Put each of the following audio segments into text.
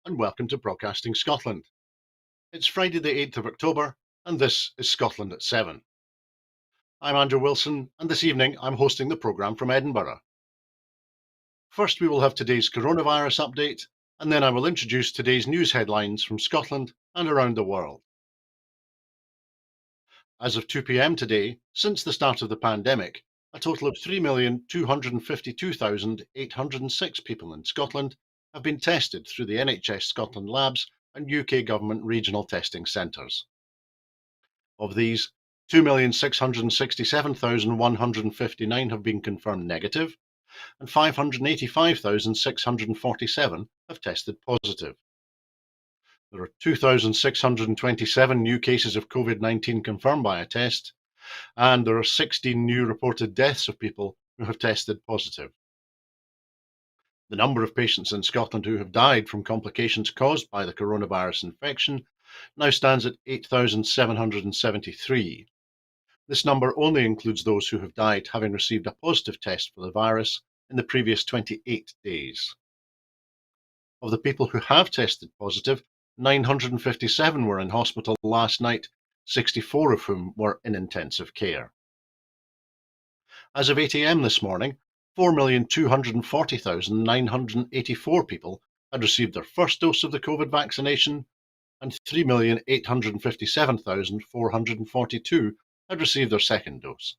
and welcome to Broadcasting Scotland. It's Friday the 8th of October, and this is Scotland at 7. I'm Andrew Wilson, and this evening I'm hosting the programme from Edinburgh. First, we will have today's coronavirus update, and then I will introduce today's news headlines from Scotland and around the world. As of 2 p.m. today, since the start of the pandemic, a total of 3,252,806 people in Scotland have been tested through the NHS Scotland labs and UK government regional testing centres. Of these, 2,667,159 have been confirmed negative, and 585,647 have tested positive. There are 2,627 new cases of COVID-19 confirmed by a test, and there are 16 new reported deaths of people who have tested positive. The number of patients in Scotland who have died from complications caused by the coronavirus infection now stands at 8,773. This number only includes those who have died having received a positive test for the virus in the previous 28 days. Of the people who have tested positive, 957 were in hospital last night, 64 of whom were in intensive care. As of 8 a.m. this morning, 4,240,984 people had received their first dose of the COVID vaccination, and 3,857,442 had received their second dose.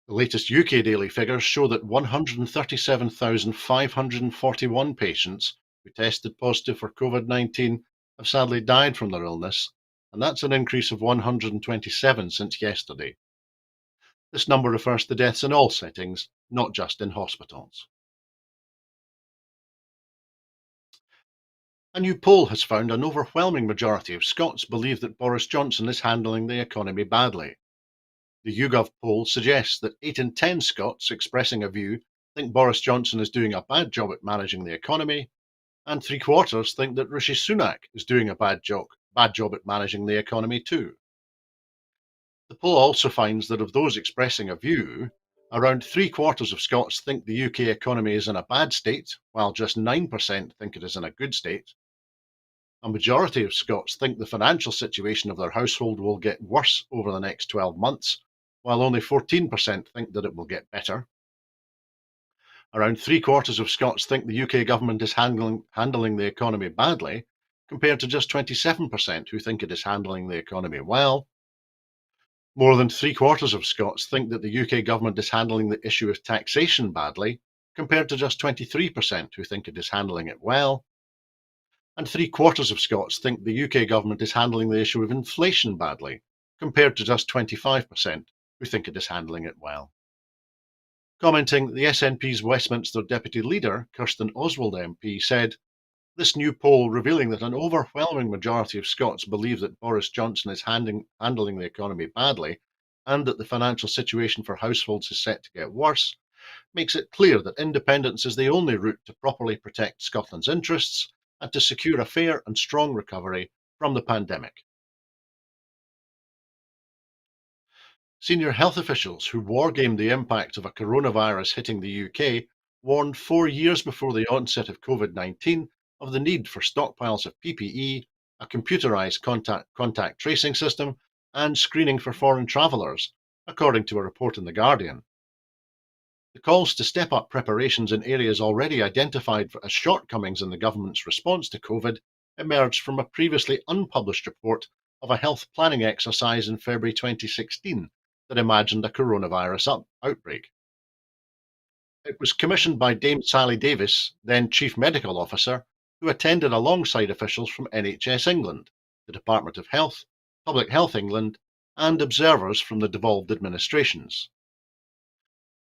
The latest UK daily figures show that 137,541 patients who tested positive for COVID-19 have sadly died from their illness, and that's an increase of 127 since yesterday. This number refers to deaths in all settings, not just in hospitals. A new poll has found an overwhelming majority of Scots believe that Boris Johnson is handling the economy badly. The YouGov poll suggests that 8 in 10 Scots expressing a view think Boris Johnson is doing a bad job at managing the economy, and 3/4 think that Rishi Sunak is doing a bad job at managing the economy too. The poll also finds that of those expressing a view, around 3/4 of Scots think the UK economy is in a bad state, while just 9% think it is in a good state. A majority of Scots think the financial situation of their household will get worse over the next 12 months, while only 14% think that it will get better. Around 3/4 of Scots think the UK government is handling the economy badly, compared to just 27% who think it is handling the economy well. More than 3/4 of Scots think that the UK government is handling the issue of taxation badly, compared to just 23% who think it is handling it well. And 3/4 of Scots think the UK government is handling the issue of inflation badly, compared to just 25% who think it is handling it well. Commenting, the SNP's Westminster Deputy Leader, Kirsten Oswald MP, said, "This new poll revealing that an overwhelming majority of Scots believe that Boris Johnson is handling the economy badly, and that the financial situation for households is set to get worse, makes it clear that independence is the only route to properly protect Scotland's interests and to secure a fair and strong recovery from the pandemic." Senior health officials who wargamed the impact of a coronavirus hitting the UK warned 4 years before the onset of COVID-19 of the need for stockpiles of PPE, a computerised contact tracing system, and screening for foreign travellers, according to a report in The Guardian. The calls to step up preparations in areas already identified as shortcomings in the government's response to COVID emerged from a previously unpublished report of a health planning exercise in February 2016 that imagined a coronavirus outbreak. It was commissioned by Dame Sally Davis, then Chief Medical Officer, who attended alongside officials from NHS England, the Department of Health, Public Health England, and observers from the devolved administrations.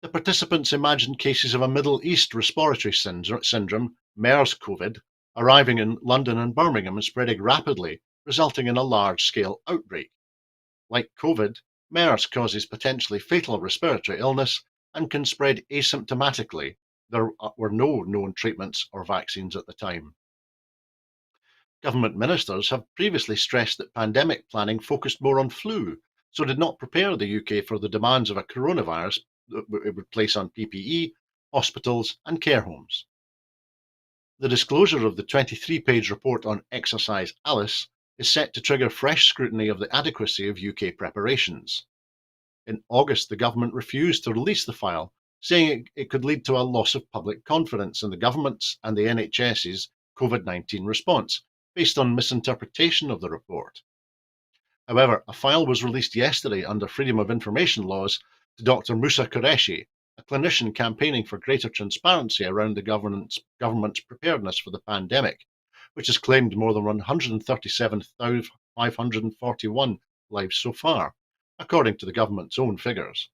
The participants imagined cases of a Middle East respiratory syndrome, MERS-CoV, arriving in London and Birmingham and spreading rapidly, resulting in a large-scale outbreak. Like COVID, MERS causes potentially fatal respiratory illness and can spread asymptomatically. There were no known treatments or vaccines at the time. Government ministers have previously stressed that pandemic planning focused more on flu, so did not prepare the UK for the demands of a coronavirus that it would place on PPE, hospitals and care homes. The disclosure of the 23-page report on Exercise Alice is set to trigger fresh scrutiny of the adequacy of UK preparations. In August, the government refused to release the file, saying it could lead to a loss of public confidence in the government's and the NHS's COVID-19 response, based on misinterpretation of the report. However, a file was released yesterday under Freedom of Information laws to Dr. Musa Qureshi, a clinician campaigning for greater transparency around the government's preparedness for the pandemic, which has claimed more than 137,541 lives so far, according to the government's own figures.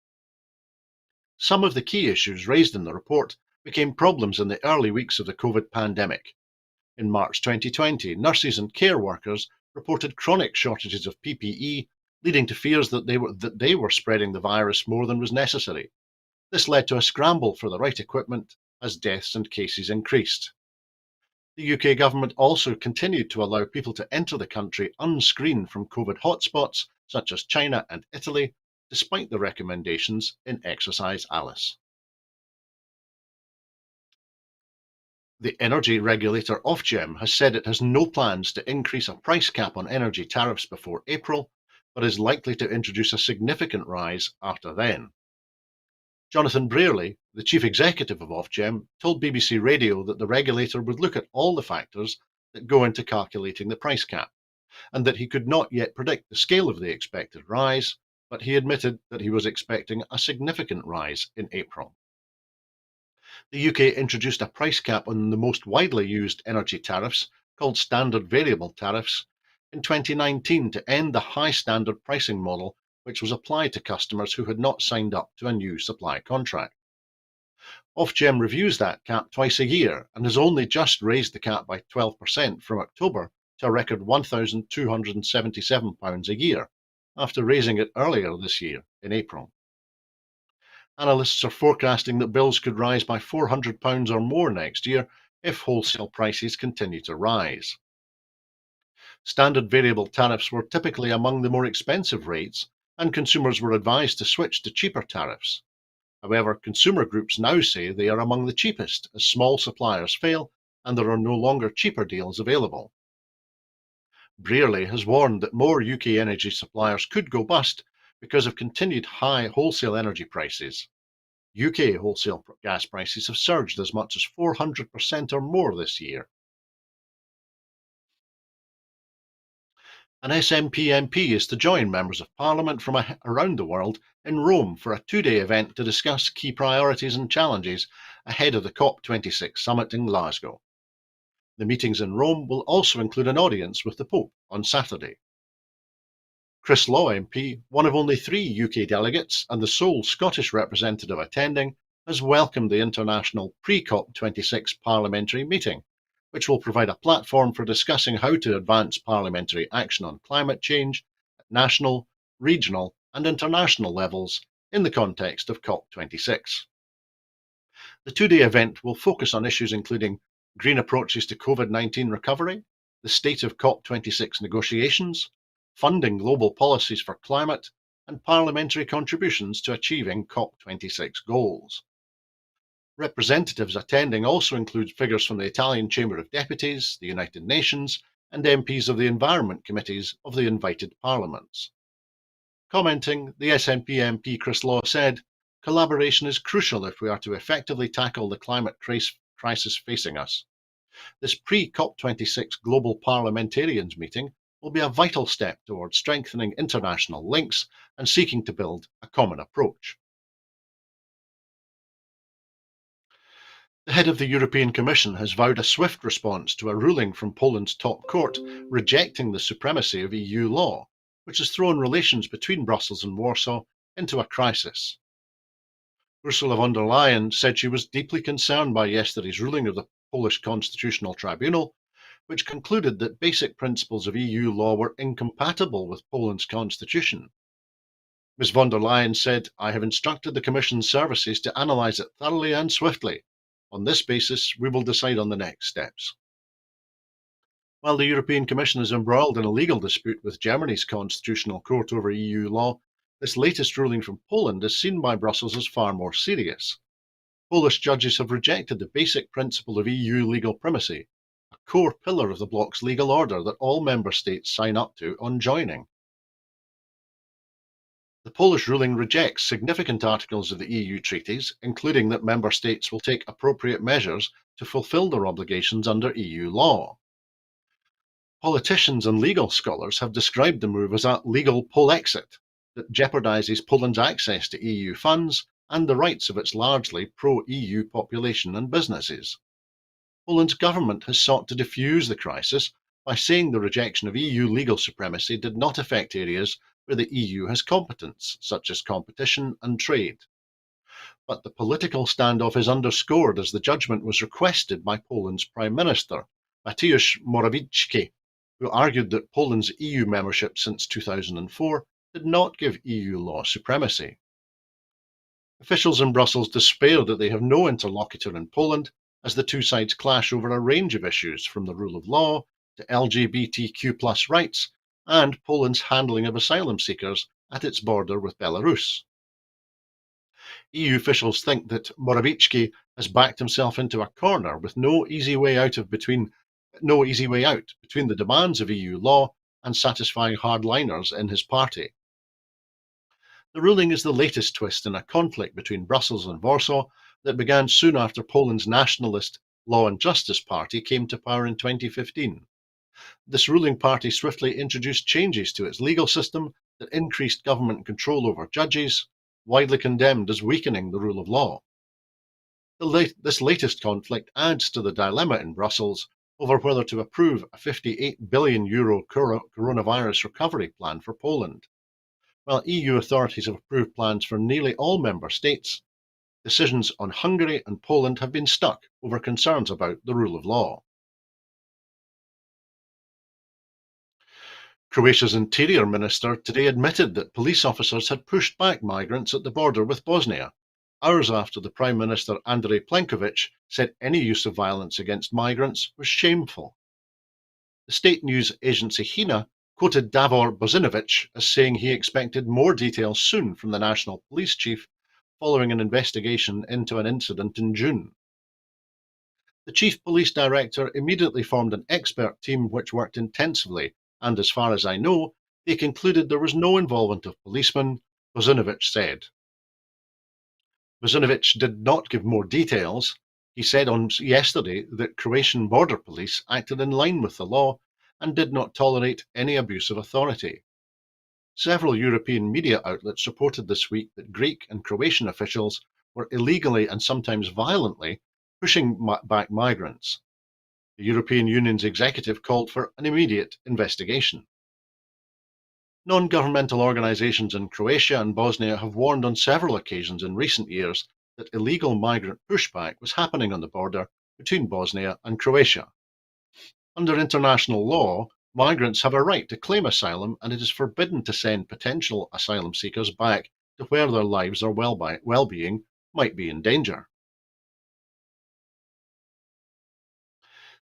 Some of the key issues raised in the report became problems in the early weeks of the COVID pandemic. In March 2020, nurses and care workers reported chronic shortages of PPE, leading to fears that they were spreading the virus more than was necessary. This led to a scramble for the right equipment as deaths and cases increased. The UK government also continued to allow people to enter the country unscreened from COVID hotspots such as China and Italy, despite the recommendations in Exercise Alice. The energy regulator Ofgem has said it has no plans to increase a price cap on energy tariffs before April, but is likely to introduce a significant rise after then. Jonathan Brearley, the chief executive of Ofgem, told BBC Radio that the regulator would look at all the factors that go into calculating the price cap, and that he could not yet predict the scale of the expected rise, but he admitted that he was expecting a significant rise in April. The UK introduced a price cap on the most widely used energy tariffs, called standard variable tariffs, in 2019 to end the high standard pricing model which was applied to customers who had not signed up to a new supply contract. Ofgem reviews that cap twice a year and has only just raised the cap by 12% from October to a record £1,277 a year, after raising it earlier this year in April. Analysts are forecasting that bills could rise by £400 or more next year if wholesale prices continue to rise. Standard variable tariffs were typically among the more expensive rates, and consumers were advised to switch to cheaper tariffs. However, consumer groups now say they are among the cheapest as small suppliers fail and there are no longer cheaper deals available. Brearley has warned that more UK energy suppliers could go bust because of continued high wholesale energy prices. UK wholesale gas prices have surged as much as 400% or more this year. An SNP MP is to join members of Parliament from around the world in Rome for a two-day event to discuss key priorities and challenges ahead of the COP26 summit in Glasgow. The meetings in Rome will also include an audience with the Pope on Saturday. Chris Law MP, one of only 3 UK delegates and the sole Scottish representative attending, has welcomed the international pre-COP26 parliamentary meeting, which will provide a platform for discussing how to advance parliamentary action on climate change at national, regional and international levels in the context of COP26. The two-day event will focus on issues including green approaches to COVID-19 recovery, the state of COP26 negotiations, funding global policies for climate, and parliamentary contributions to achieving COP26 goals. Representatives attending also include figures from the Italian Chamber of Deputies, the United Nations, and MPs of the Environment Committees of the invited parliaments. Commenting, the SNP MP Chris Law said, "Collaboration is crucial if we are to effectively tackle the climate crisis facing us. This pre-COP26 Global Parliamentarians meeting will be a vital step towards strengthening international links and seeking to build a common approach." The head of the European Commission has vowed a swift response to a ruling from Poland's top court rejecting the supremacy of EU law, which has thrown relations between Brussels and Warsaw into a crisis. Ursula von der Leyen said she was deeply concerned by yesterday's ruling of the Polish Constitutional Tribunal, which concluded that basic principles of EU law were incompatible with Poland's constitution. Ms von der Leyen said, "I have instructed the Commission's services to analyse it thoroughly and swiftly. On this basis, we will decide on the next steps." While the European Commission is embroiled in a legal dispute with Germany's constitutional court over EU law, this latest ruling from Poland is seen by Brussels as far more serious. Polish judges have rejected the basic principle of EU legal primacy, a core pillar of the bloc's legal order that all member states sign up to on joining. The Polish ruling rejects significant articles of the EU treaties, including that member states will take appropriate measures to fulfil their obligations under EU law. Politicians and legal scholars have described the move as a legal Polexit that jeopardises Poland's access to EU funds and the rights of its largely pro-EU population and businesses. Poland's government has sought to defuse the crisis by saying the rejection of EU legal supremacy did not affect areas where the EU has competence, such as competition and trade. But the political standoff is underscored as the judgment was requested by Poland's Prime Minister, Mateusz Morawiecki, who argued that Poland's EU membership since 2004 did not give EU law supremacy. Officials in Brussels despair that they have no interlocutor in Poland, as the two sides clash over a range of issues from the rule of law to LGBTQ rights and Poland's handling of asylum seekers at its border with Belarus. EU officials think that Morawiecki has backed himself into a corner with no easy way out between the demands of EU law and satisfying hardliners in his party. The ruling is the latest twist in a conflict between Brussels and Warsaw that began soon after Poland's nationalist Law and Justice Party came to power in 2015. This ruling party swiftly introduced changes to its legal system that increased government control over judges, widely condemned as weakening the rule of law. This latest conflict adds to the dilemma in Brussels over whether to approve a €58 billion coronavirus recovery plan for Poland. While EU authorities have approved plans for nearly all member states, decisions on Hungary and Poland have been stuck over concerns about the rule of law. Croatia's Interior Minister today admitted that police officers had pushed back migrants at the border with Bosnia, hours after the Prime Minister Andrej Plenković said any use of violence against migrants was shameful. The state news agency HINA quoted Davor Bozinovic as saying he expected more details soon from the National Police Chief following an investigation into an incident in June. The Chief Police Director immediately formed an expert team which worked intensively, and as far as I know, they concluded there was no involvement of policemen, Bozinovic said. Bozinovic did not give more details. He said on yesterday that Croatian border police acted in line with the law and did not tolerate any abuse of authority. Several European media outlets reported this week that Greek and Croatian officials were illegally and sometimes violently pushing back migrants. The European Union's executive called for an immediate investigation. Non-governmental organisations in Croatia and Bosnia have warned on several occasions in recent years that illegal migrant pushback was happening on the border between Bosnia and Croatia. Under international law, migrants have a right to claim asylum, and it is forbidden to send potential asylum seekers back to where their lives or well-being might be in danger.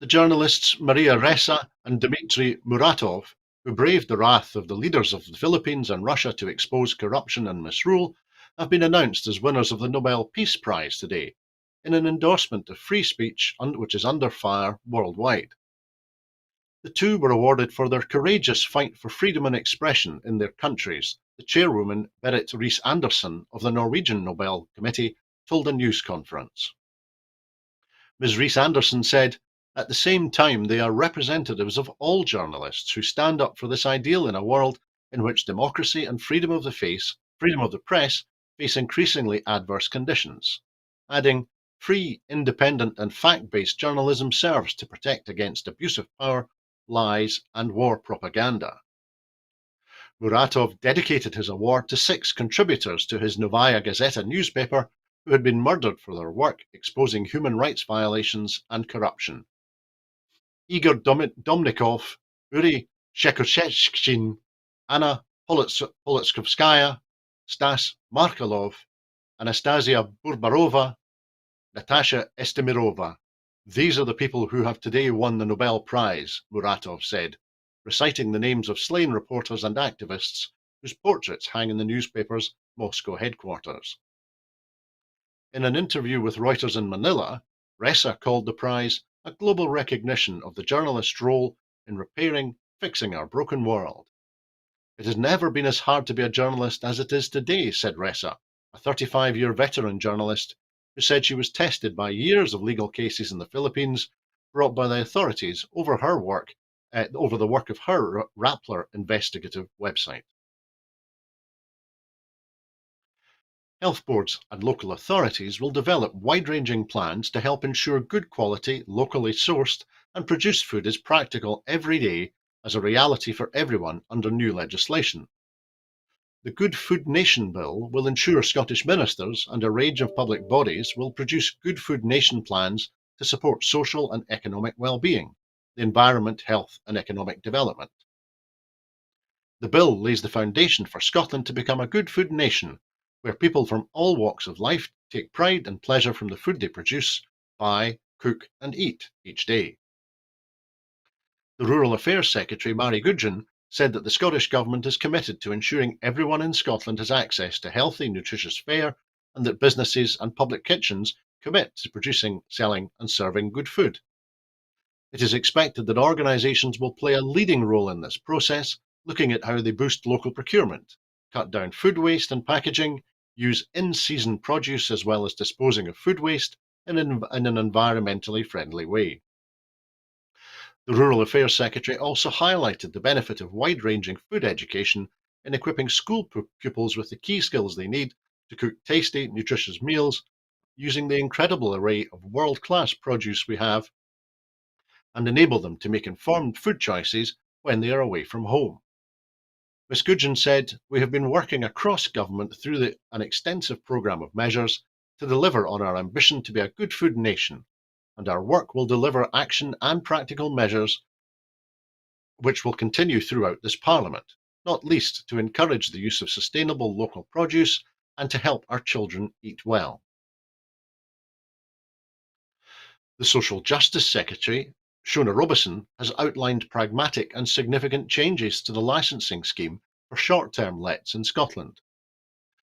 The journalists Maria Ressa and Dmitry Muratov, who braved the wrath of the leaders of the Philippines and Russia to expose corruption and misrule, have been announced as winners of the Nobel Peace Prize today, in an endorsement of free speech which is under fire worldwide. The two were awarded for their courageous fight for freedom and expression in their countries, the chairwoman Berit Reiss-Andersen of the Norwegian Nobel Committee told a news conference. Ms. Reiss-Andersen said, "At the same time, they are representatives of all journalists who stand up for this ideal in a world in which democracy and freedom of the press face increasingly adverse conditions," adding, "Free, independent and fact-based journalism serves to protect against abuse of power, lies and war propaganda." Muratov dedicated his award to 6 contributors to his Novaya Gazeta newspaper who had been murdered for their work exposing human rights violations and corruption. Igor Domnikov, Uri Shekoshechkin, Anna Politskovskaya, Stas Markelov, Anastasia Burbarova, Natasha Estemirova. "These are the people who have today won the Nobel Prize," Muratov said, reciting the names of slain reporters and activists whose portraits hang in the newspaper's Moscow headquarters. In an interview with Reuters in Manila, Ressa called the prize a global recognition of the journalist's role in repairing, fixing our broken world. It has never been as hard to be a journalist as it is today, said Ressa, a 35-year veteran journalist who said she was tested by years of legal cases in the Philippines brought by the authorities over over the work of her Rappler investigative website. Health boards and local authorities will develop wide-ranging plans to help ensure good quality, locally sourced and produced food is practical every day as a reality for everyone under new legislation. The Good Food Nation Bill will ensure Scottish ministers and a range of public bodies will produce Good Food Nation plans to support social and economic well-being, the environment, health and economic development. The bill lays the foundation for Scotland to become a good food nation, where people from all walks of life take pride and pleasure from the food they produce, buy, cook and eat each day. The Rural Affairs Secretary, Mary Gudgeon, said that the Scottish Government is committed to ensuring everyone in Scotland has access to healthy, nutritious fare, and that businesses and public kitchens commit to producing, selling and serving good food. It is expected that organisations will play a leading role in this process, looking at how they boost local procurement, cut down food waste and packaging, use in-season produce as well as disposing of food waste in an environmentally friendly way. The Rural Affairs Secretary also highlighted the benefit of wide-ranging food education in equipping school pupils with the key skills they need to cook tasty, nutritious meals using the incredible array of world-class produce we have and enable them to make informed food choices when they are away from home. Ms Gudgeon said, "We have been working across government through an extensive programme of measures to deliver on our ambition to be a good food nation, and our work will deliver action and practical measures which will continue throughout this Parliament, not least to encourage the use of sustainable local produce and to help our children eat well." The Social Justice Secretary, Shona Robeson, has outlined pragmatic and significant changes to the licensing scheme for short-term lets in Scotland.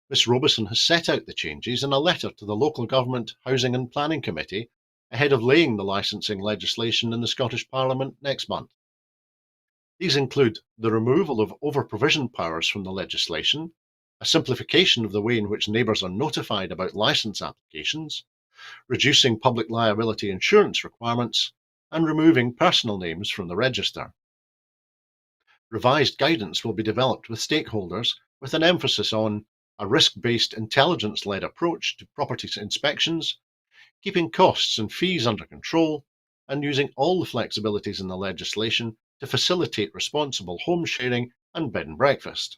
Ms Robeson has set out the changes in a letter to the Local Government Housing and Planning Committee ahead of laying the licensing legislation in the Scottish Parliament next month. These include the removal of over-provision powers from the legislation, a simplification of the way in which neighbours are notified about licence applications, reducing public liability insurance requirements, and removing personal names from the register. Revised guidance will be developed with stakeholders with an emphasis on a risk-based, intelligence-led approach to property inspections, keeping costs and fees under control, and using all the flexibilities in the legislation to facilitate responsible home sharing and bed and breakfast.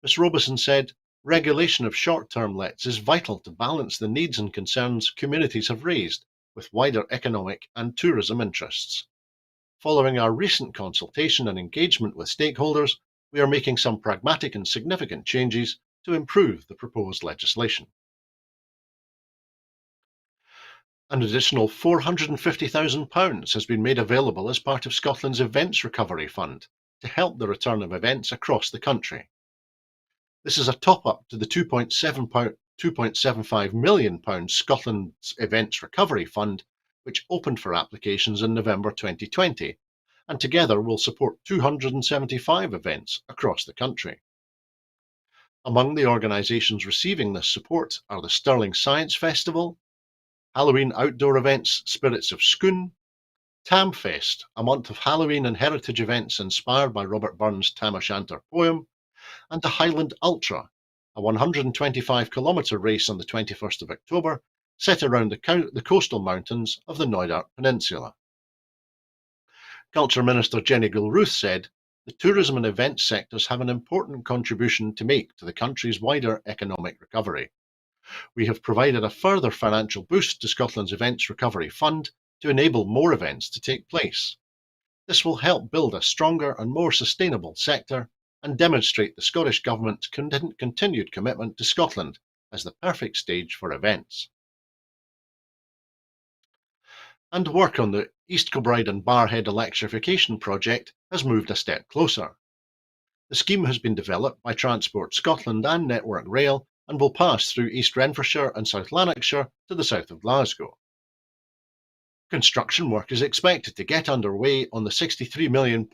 Ms Robeson said, "Regulation of short-term lets is vital to balance the needs and concerns communities have raised with wider economic and tourism interests. Following our recent consultation and engagement with stakeholders, we are making some pragmatic and significant changes to improve the proposed legislation." An additional £450,000 has been made available as part of Scotland's Events Recovery Fund to help the return of events across the country. This is a top-up to the £2.75 million Scotland's Events Recovery Fund, which opened for applications in November 2020, and together will support 275 events across the country. Among the organisations receiving this support are the Stirling Science Festival, Halloween outdoor events Spirits of Scone, Tamfest, a month of Halloween and heritage events inspired by Robert Burns' Tam O'Shanter poem, and the Highland Ultra, a 125-kilometre race on the 21st of October, set around the coastal mountains of the Knoydart Peninsula. Culture Minister Jenny Gilruth said, "The tourism and events sectors have an important contribution to make to the country's wider economic recovery. We have provided a further financial boost to Scotland's Events Recovery Fund to enable more events to take place. This will help build a stronger and more sustainable sector and demonstrate the Scottish Government's continued commitment to Scotland as the perfect stage for events." And work on the East Kilbride and Barrhead electrification project has moved a step closer. The scheme has been developed by Transport Scotland and Network Rail and will pass through East Renfrewshire and South Lanarkshire to the south of Glasgow. Construction work is expected to get underway on the £63 million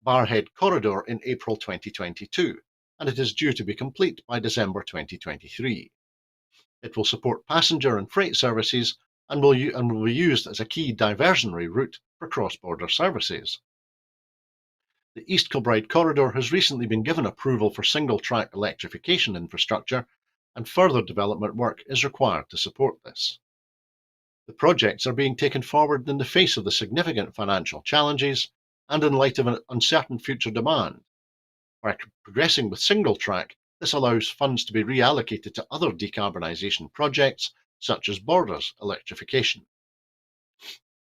Barrhead corridor in April 2022, and it is due to be complete by December 2023. It will support passenger and freight services and will be used as a key diversionary route for cross-border services. The East Kilbride corridor has recently been given approval for single-track electrification infrastructure, and further development work is required to support this. The projects are being taken forward in the face of the significant financial challenges and in light of an uncertain future demand. By progressing with single track, this allows funds to be reallocated to other decarbonisation projects, such as borders electrification.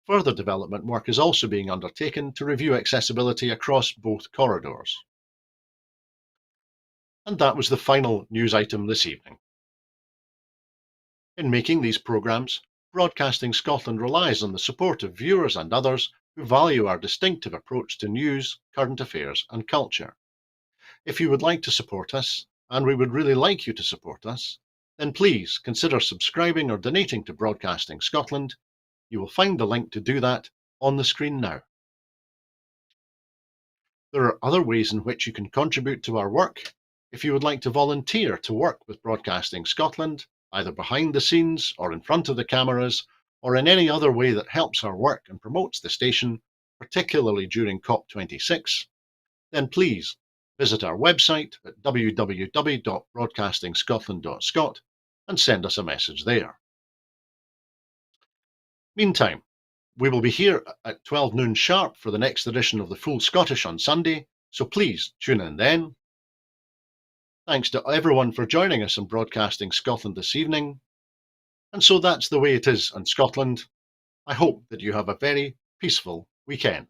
Further development work is also being undertaken to review accessibility across both corridors. And that was the final news item this evening. In making these programmes, Broadcasting Scotland relies on the support of viewers and others who value our distinctive approach to news, current affairs and culture. If you would like to support us, and we would really like you to support us, then please consider subscribing or donating to Broadcasting Scotland. You will find the link to do that on the screen now. There are other ways in which you can contribute to our work. If you would like to volunteer to work with Broadcasting Scotland, either behind the scenes or in front of the cameras, or in any other way that helps our work and promotes the station, particularly during COP26, then please visit our website at www.broadcastingscotland.scot and send us a message there. Meantime, we will be here at 12 noon sharp for the next edition of the Full Scottish on Sunday, so please tune in then. Thanks to everyone for joining us on Broadcasting Scotland this evening. And so that's the way it is in Scotland. I hope that you have a very peaceful weekend.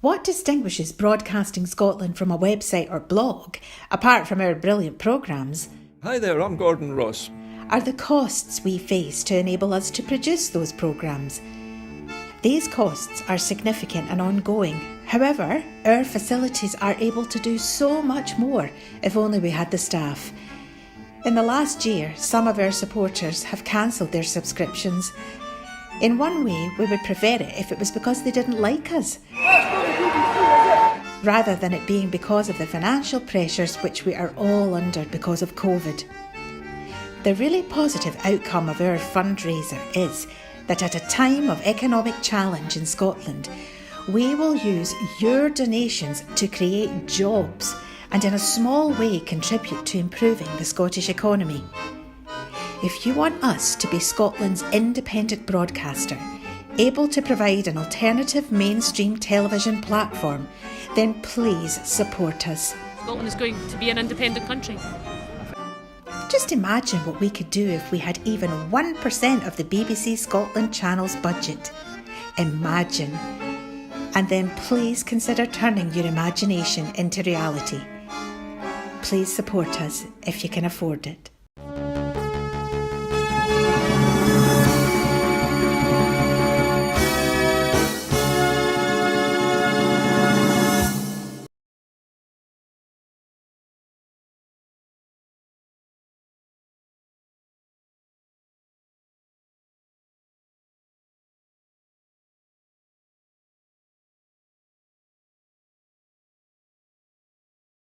What distinguishes Broadcasting Scotland from a website or blog, apart from our brilliant programmes? Hi there, I'm Gordon Ross. Are the costs we face to enable us to produce those programmes. These costs are significant and ongoing. However, our facilities are able to do so much more if only we had the staff. In the last year, some of our supporters have cancelled their subscriptions. In one way, we would prefer it if it was because they didn't like us, rather than it being because of the financial pressures which we are all under because of COVID. The really positive outcome of our fundraiser is that at a time of economic challenge in Scotland, we will use your donations to create jobs and in a small way contribute to improving the Scottish economy. If you want us to be Scotland's independent broadcaster, able to provide an alternative mainstream television platform, then please support us. Scotland is going to be an independent country. Just imagine what we could do if we had even 1% of the BBC Scotland channel's budget. Imagine. And then please consider turning your imagination into reality. Please support us if you can afford it.